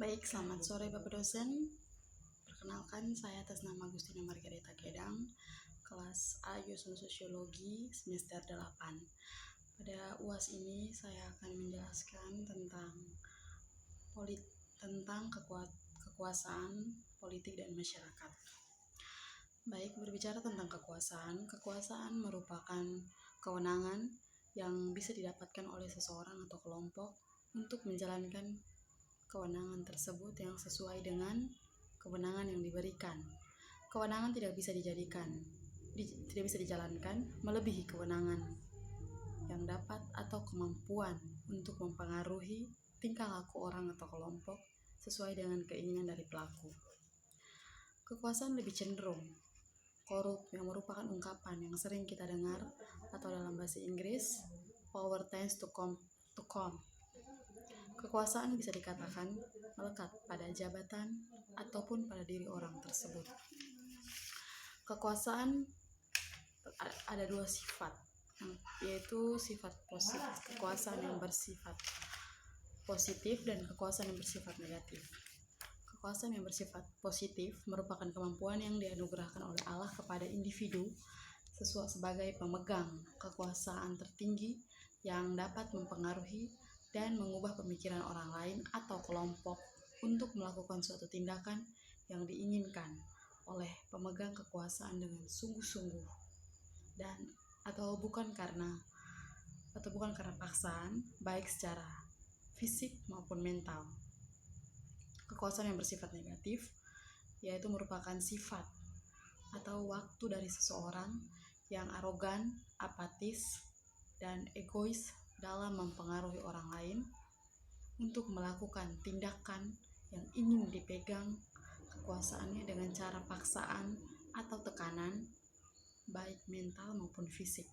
Baik, selamat sore Bapak dosen. Perkenalkan, saya atas nama Agustina Margareta Gedang, kelas A Jurusan Sosiologi semester 8. Pada UAS ini saya akan menjelaskan tentang kekuasaan, politik, dan masyarakat. Baik, berbicara tentang kekuasaan merupakan kewenangan yang bisa didapatkan oleh seseorang atau kelompok untuk menjalankan kewenangan tersebut yang sesuai dengan kewenangan yang diberikan. Kewenangan tidak bisa dijalankan melebihi kewenangan yang dapat atau kemampuan untuk mempengaruhi tingkah laku orang atau kelompok sesuai dengan keinginan dari pelaku. Kekuasaan lebih cenderung korup, yang merupakan ungkapan yang sering kita dengar atau dalam bahasa Inggris power tends to come. Kekuasaan bisa dikatakan melekat pada jabatan ataupun pada diri orang tersebut. Kekuasaan ada dua sifat, yaitu sifat positif, kekuasaan yang bersifat positif dan kekuasaan yang bersifat negatif. Kekuasaan yang bersifat positif merupakan kemampuan yang dianugerahkan oleh Allah kepada individu sebagai pemegang kekuasaan tertinggi yang dapat mempengaruhi dan mengubah pemikiran orang lain atau kelompok untuk melakukan suatu tindakan yang diinginkan oleh pemegang kekuasaan dengan sungguh-sungguh dan bukan karena paksaan, baik secara fisik maupun mental. Kekuasaan yang bersifat negatif yaitu merupakan sifat atau waktu dari seseorang yang arogan, apatis, dan egois dalam mempengaruhi orang lain untuk melakukan tindakan yang ingin dipegang kekuasaannya dengan cara paksaan atau tekanan, baik mental maupun fisik.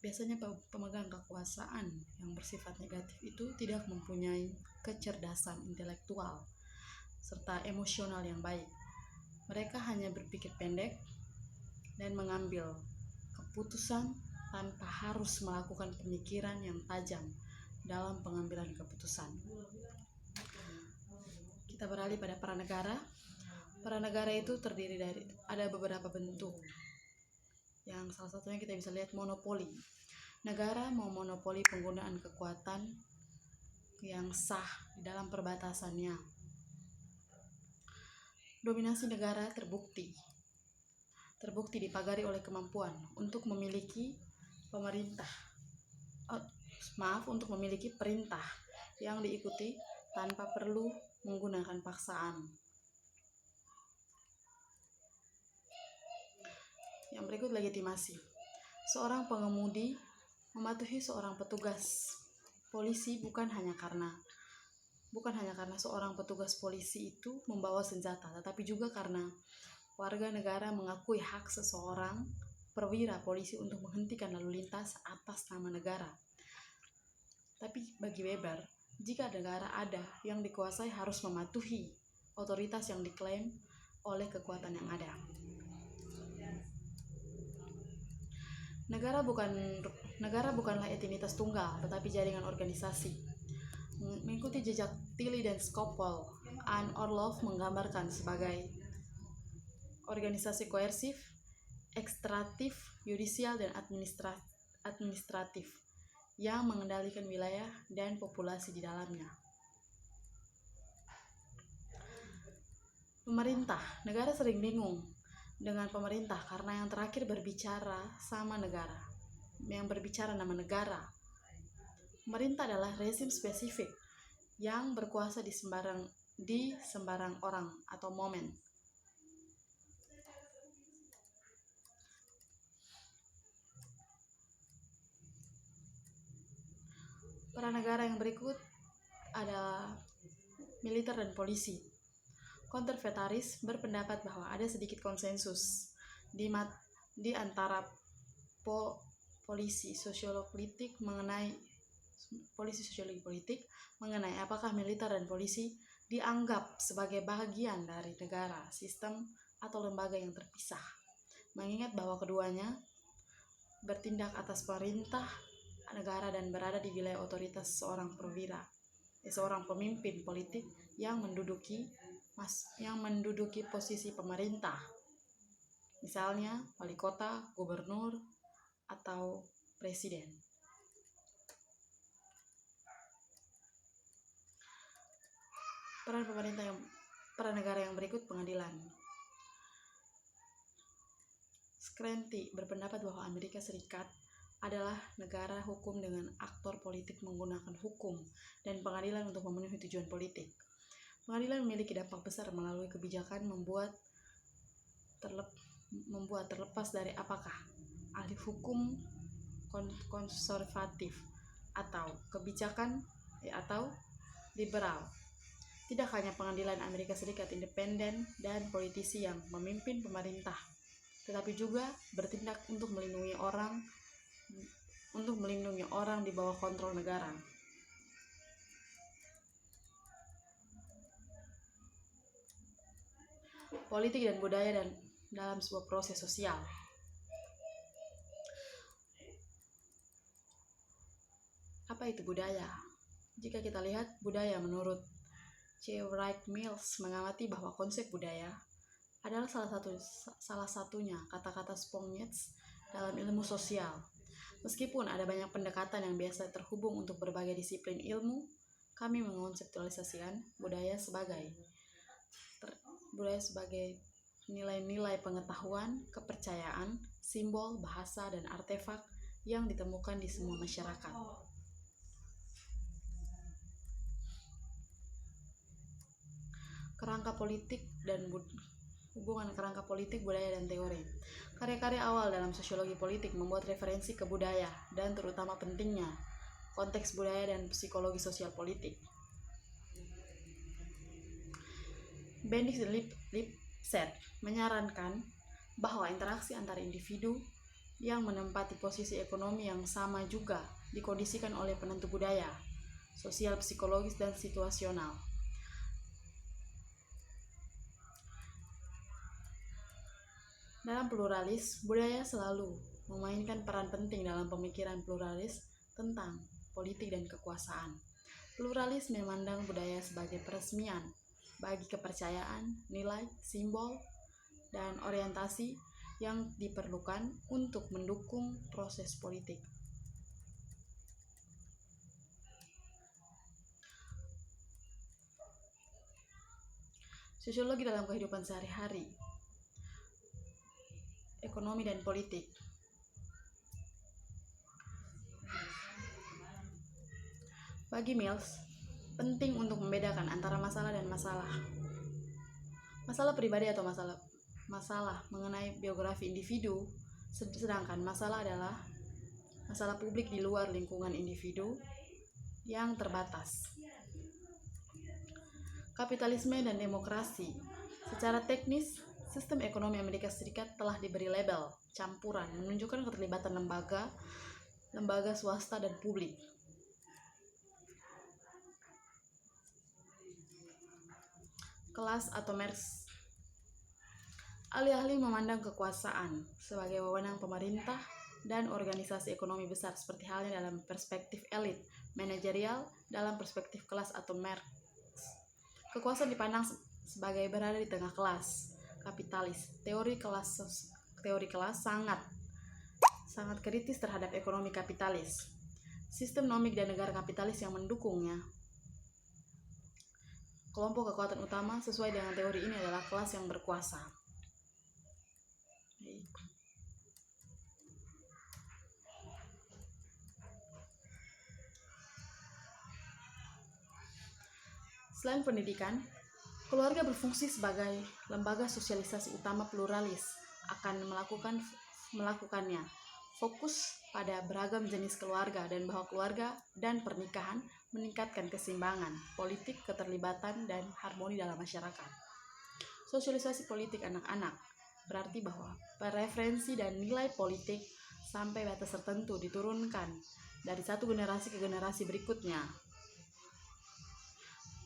Biasanya pemegang kekuasaan yang bersifat negatif itu tidak mempunyai kecerdasan intelektual serta emosional yang baik. Mereka hanya berpikir pendek dan mengambil keputusan tanpa harus melakukan pemikiran yang tajam dalam pengambilan keputusan. Kita beralih pada pranegara. Pranegara itu terdiri dari ada beberapa bentuk. Yang salah satunya kita bisa lihat monopoli. Negara memonopoli penggunaan kekuatan yang sah di dalam perbatasannya. Dominasi negara terbukti dipagari oleh kemampuan untuk memiliki perintah yang diikuti tanpa perlu menggunakan paksaan. Yang berikut legitimasi. Seorang pengemudi mematuhi seorang petugas polisi bukan hanya karena seorang petugas polisi itu membawa senjata, tetapi juga karena warga negara mengakui hak seseorang perwira polisi untuk menghentikan lalu lintas atas nama negara. Tapi bagi Weber, jika negara ada yang dikuasai harus mematuhi otoritas yang diklaim oleh kekuatan yang ada. Negara bukanlah entitas tunggal, tetapi jaringan organisasi. Mengikuti jejak Tilly dan Skopol, Anne Orloff menggambarkan sebagai organisasi koersif, ekstraktif, yudisial, dan administratif yang mengendalikan wilayah dan populasi di dalamnya. Pemerintah. Negara sering bingung dengan pemerintah karena yang terakhir berbicara nama negara. Pemerintah adalah rezim spesifik yang berkuasa di sembarang orang atau momen. Para negara yang berikut ada militer dan polisi. Konservataris berpendapat bahwa ada sedikit konsensus di antara polisi sosiologi politik mengenai apakah militer dan polisi dianggap sebagai bagian dari negara, sistem, atau lembaga yang terpisah. Mengingat bahwa keduanya bertindak atas perintah negara dan berada di wilayah otoritas seorang perwira. seorang pemimpin politik yang menduduki posisi pemerintah. Misalnya wali kota, gubernur, atau presiden. Peran negara yang berikut pengadilan. Skrenti berpendapat bahwa Amerika Serikat adalah negara hukum dengan aktor politik menggunakan hukum dan pengadilan untuk memenuhi tujuan politik. Pengadilan memiliki dampak besar melalui kebijakan membuat terlepas dari apakah ahli hukum konservatif atau kebijakan atau liberal. Tidak hanya pengadilan Amerika Serikat independen dan politisi yang memimpin pemerintah, tetapi juga bertindak untuk melindungi orang di bawah kontrol negara. Politik dan budaya dalam sebuah proses sosial. Apa itu budaya? Jika kita lihat budaya menurut C. Wright Mills mengamati bahwa konsep budaya adalah salah satunya kata-kata Spongers dalam ilmu sosial. Meskipun ada banyak pendekatan yang biasa terhubung untuk berbagai disiplin ilmu, kami mengkonseptualisasikan budaya sebagai nilai-nilai pengetahuan, kepercayaan, simbol, bahasa, dan artefak yang ditemukan di semua masyarakat. Hubungan kerangka politik, budaya, dan teori. Karya-karya awal dalam sosiologi politik membuat referensi ke budaya dan terutama pentingnya konteks budaya dan psikologi sosial politik. Bendix dan Lipset menyarankan bahwa interaksi antara individu yang menempati posisi ekonomi yang sama juga dikondisikan oleh penentu budaya, sosial, psikologis, dan situasional. Dalam pluralis, budaya selalu memainkan peran penting dalam pemikiran pluralis tentang politik dan kekuasaan. Pluralis memandang budaya sebagai peresmian bagi kepercayaan, nilai, simbol, dan orientasi yang diperlukan untuk mendukung proses politik. Sosiologi dalam kehidupan sehari-hari. Ekonomi dan politik. Bagi Mills, penting untuk membedakan antara masalah dan masalah. Masalah pribadi atau masalah mengenai biografi individu, sedangkan masalah adalah masalah publik di luar lingkungan individu yang terbatas. Kapitalisme dan demokrasi. Secara teknis, sistem ekonomi Amerika Serikat telah diberi label campuran, menunjukkan keterlibatan lembaga swasta dan publik. Kelas atau Marx. Alih-alih memandang kekuasaan sebagai wewenang pemerintah dan organisasi ekonomi besar seperti halnya dalam perspektif elit manajerial, dalam perspektif kelas atau Marx, kekuasaan dipandang sebagai berada di tengah kelas kapitalis. Teori kelas sangat kritis terhadap ekonomi kapitalis, sistem nomik dan negara kapitalis yang mendukungnya. Kelompok kekuatan utama sesuai dengan teori ini adalah kelas yang berkuasa. Selain pendidikan, keluarga berfungsi sebagai lembaga sosialisasi utama pluralis akan melakukannya. Fokus pada beragam jenis keluarga dan bahwa keluarga dan pernikahan meningkatkan keseimbangan politik, keterlibatan, dan harmoni dalam masyarakat. Sosialisasi politik anak-anak berarti bahwa preferensi dan nilai politik sampai batas tertentu diturunkan dari satu generasi ke generasi berikutnya.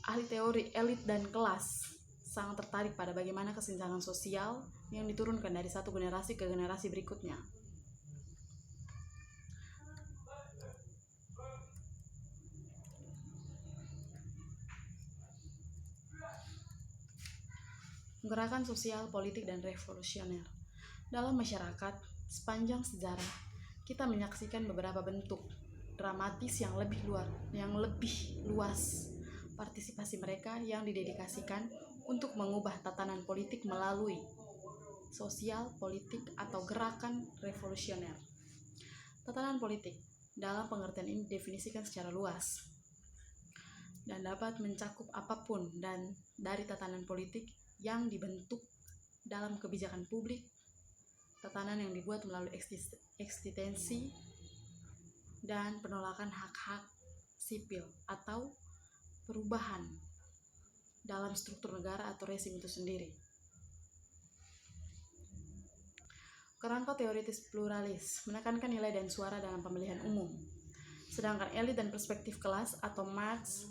Ahli teori elit dan kelas sangat tertarik pada bagaimana kesenjangan sosial yang diturunkan dari satu generasi ke generasi berikutnya. Gerakan sosial, politik, dan revolusioner. Dalam masyarakat, sepanjang sejarah, kita menyaksikan beberapa bentuk dramatis yang lebih luas partisipasi mereka yang didedikasikan untuk mengubah tatanan politik melalui sosial, politik, atau gerakan revolusioner. Tatanan politik dalam pengertian ini didefinisikan secara luas dan dapat mencakup apapun dan dari tatanan politik yang dibentuk dalam kebijakan publik, tatanan yang dibuat melalui eksistensi dan penolakan hak-hak sipil atau perubahan dalam struktur negara atau rezim itu sendiri. Kerangka teoritis pluralis menekankan nilai dan suara dalam pemilihan umum, sedangkan elit dan perspektif kelas atau Marx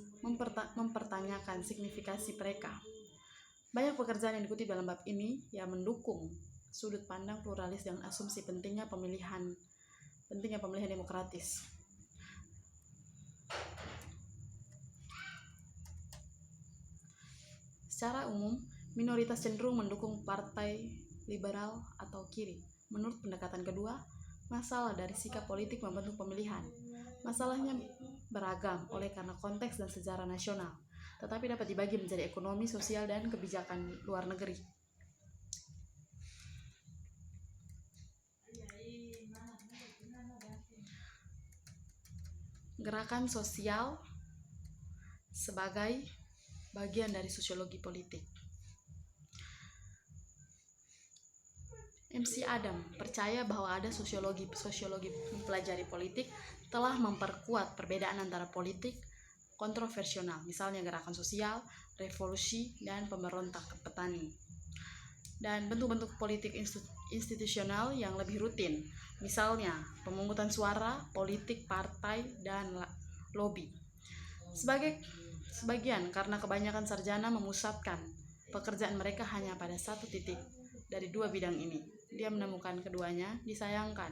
mempertanyakan signifikasi mereka. Banyak pekerjaan yang dikutip dalam bab ini yang mendukung sudut pandang pluralis dan asumsi pentingnya pemilihan demokratis. Secara umum, minoritas cenderung mendukung partai liberal atau kiri. Menurut pendekatan kedua, masalah dari sikap politik membentuk pemilihan. Masalahnya beragam oleh karena konteks dan sejarah nasional, tetapi dapat dibagi menjadi ekonomi, sosial, dan kebijakan luar negeri. Gerakan sosial sebagai bagian dari sosiologi politik. MC Adam percaya bahwa ada sosiologi mempelajari politik telah memperkuat perbedaan antara politik kontroversial, misalnya gerakan sosial, revolusi, dan pemberontak petani. Dan bentuk-bentuk politik institusional yang lebih rutin, misalnya pemungutan suara, politik partai, dan lobby. Sebagian karena kebanyakan sarjana memusatkan pekerjaan mereka hanya pada satu titik dari dua bidang ini. Dia menemukan keduanya disayangkan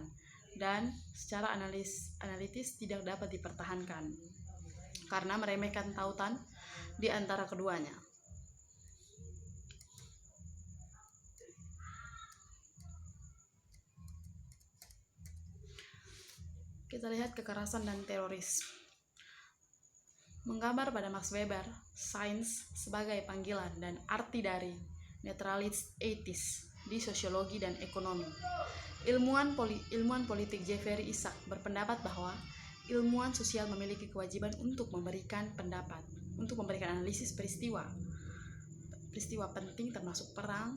dan secara analitis tidak dapat dipertahankan karena meremehkan tautan di antara keduanya. Kita lihat kekerasan dan teroris. Menggambar pada Max Weber, sains sebagai panggilan dan arti dari neutralis etis di sosiologi dan ekonomi. Ilmuwan politik Jeffrey Isaac berpendapat bahwa ilmuwan sosial memiliki kewajiban untuk memberikan analisis peristiwa penting termasuk perang.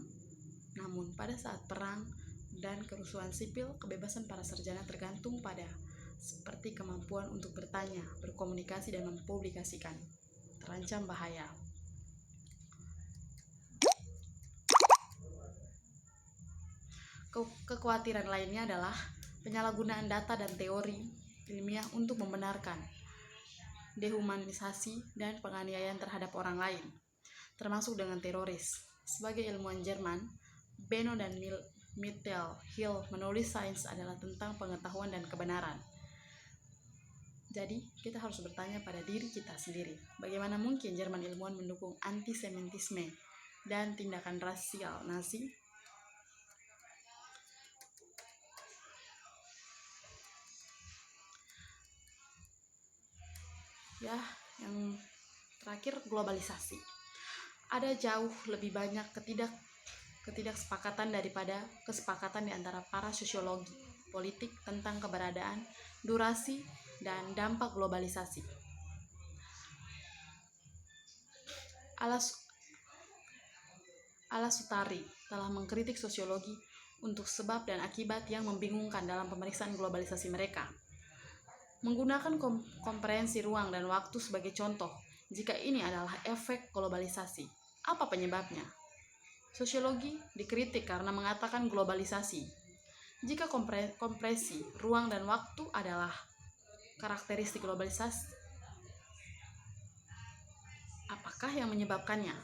Namun pada saat perang dan kerusuhan sipil, kebebasan para sarjana tergantung pada seperti kemampuan untuk bertanya, berkomunikasi, dan mempublikasikan, terancam bahaya. Kekhawatiran lainnya adalah penyalahgunaan data dan teori ilmiah untuk membenarkan dehumanisasi dan penganiayaan terhadap orang lain, termasuk dengan teroris. Sebagai ilmuwan Jerman, Benno dan Mitchell Hill menulis sains adalah tentang pengetahuan dan kebenaran. Jadi, kita harus bertanya pada diri kita sendiri, bagaimana mungkin Jerman ilmuwan mendukung antisemitisme dan tindakan rasial Nazi? Ya, yang terakhir, globalisasi. Ada jauh lebih banyak ketidaksepakatan daripada kesepakatan di antara para sosiologi politik tentang keberadaan, durasi, dan dampak globalisasi. Alasutari telah mengkritik sosiologi untuk sebab dan akibat yang membingungkan dalam pemeriksaan globalisasi mereka. Menggunakan komprehensi ruang dan waktu sebagai contoh, jika ini adalah efek globalisasi, apa penyebabnya? Sosiologi dikritik karena mengatakan globalisasi. Jika kompresi ruang dan waktu adalah karakteristik globalisasi, apakah yang menyebabkannya?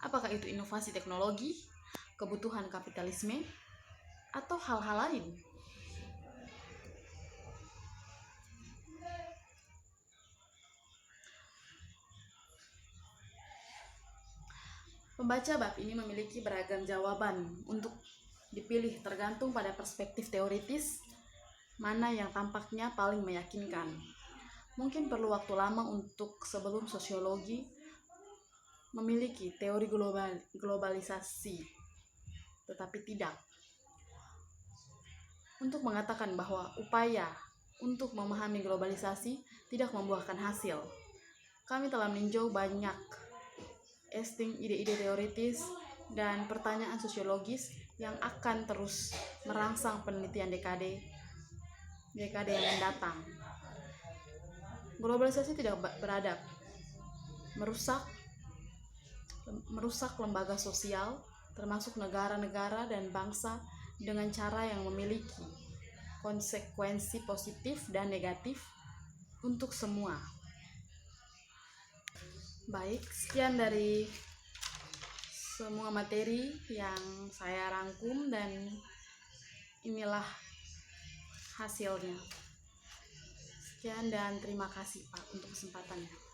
Apakah itu inovasi teknologi, kebutuhan kapitalisme, atau hal-hal lain? Pembaca bab ini memiliki beragam jawaban untuk dipilih tergantung pada perspektif teoritis mana yang tampaknya paling meyakinkan. Mungkin perlu waktu lama untuk sebelum sosiologi memiliki teori globalisasi, tetapi tidak. Untuk mengatakan bahwa upaya untuk memahami globalisasi tidak membuahkan hasil, kami telah meninjau banyak ide-ide teoritis dan pertanyaan sosiologis yang akan terus merangsang penelitian dekade yang mendatang. Globalisasi tidak beradab, merusak lembaga sosial, termasuk negara-negara dan bangsa, dengan cara yang memiliki konsekuensi positif dan negatif untuk semua. Baik, sekian dari semua materi yang saya rangkum dan inilah hasilnya. Sekian dan terima kasih Pak untuk kesempatannya.